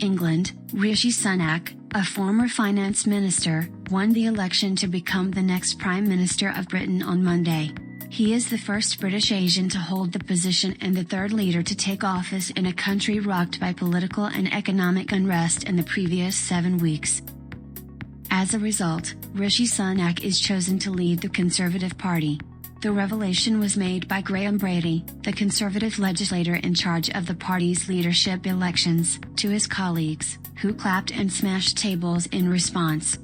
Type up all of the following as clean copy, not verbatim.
England, Rishi Sunak, a former finance minister, won the election to become the next Prime Minister of Britain on Monday. He is the first British Asian to hold the position and the third leader to take office in a country rocked by political and economic unrest in the previous 7 weeks. As a result, Rishi Sunak is chosen to lead the Conservative Party. The revelation was made by Graham Brady, the Conservative legislator in charge of the party's leadership elections, to his colleagues, who clapped and smashed tables in response.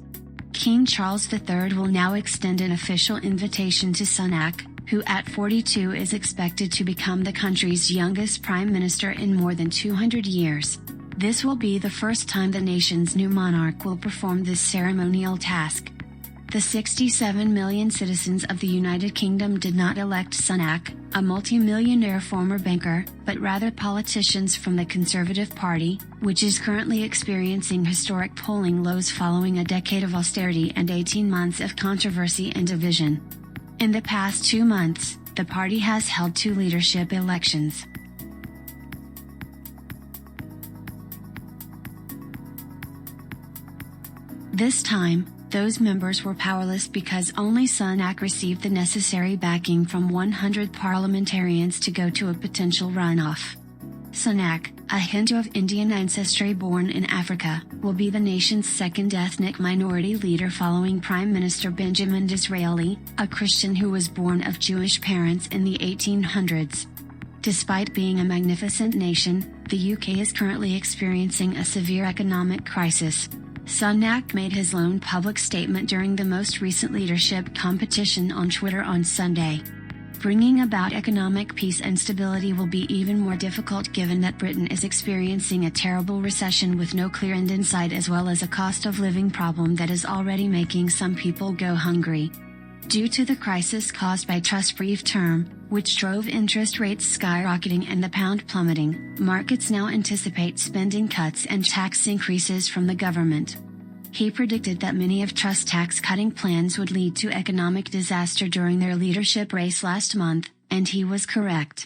King Charles III will now extend an official invitation to Sunak, who at 42 is expected to become the country's youngest prime minister in more than 200 years. This will be the first time the nation's new monarch will perform this ceremonial task. The 67 million citizens of the United Kingdom did not elect Sunak, a multi-millionaire former banker, but rather politicians from the Conservative Party, which is currently experiencing historic polling lows following a decade of austerity and 18 months of controversy and division. In the past 2 months, the party has held 2 leadership elections. This time, those members were powerless because only Sunak received the necessary backing from 100 parliamentarians to go to a potential runoff. Sunak, a Hindu of Indian ancestry born in Africa, will be the nation's second ethnic minority leader following Prime Minister Benjamin Disraeli, a Christian who was born of Jewish parents in the 1800s. Despite being a magnificent nation, the UK is currently experiencing a severe economic crisis. Sunak made his lone public statement during the most recent leadership competition on Twitter on Sunday. Bringing about economic peace and stability will be even more difficult given that Britain is experiencing a terrible recession with no clear end in sight, as well as a cost of living problem that is already making some people go hungry. Due to the crisis caused by Truss's brief term, which drove interest rates skyrocketing and the pound plummeting, markets now anticipate spending cuts and tax increases from the government. He predicted that many of Truss's tax-cutting plans would lead to economic disaster during their leadership race last month, and he was correct.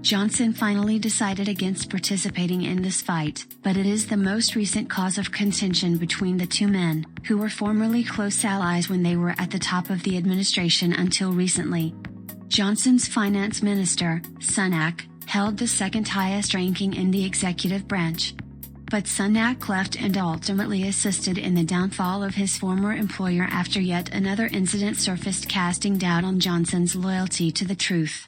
Johnson finally decided against participating in this fight, but it is the most recent cause of contention between the two men, who were formerly close allies when they were at the top of the administration until recently. Johnson's finance minister, Sunak, held the second highest ranking in the executive branch. But Sunak left and ultimately assisted in the downfall of his former employer after yet another incident surfaced casting doubt on Johnson's loyalty to the truth.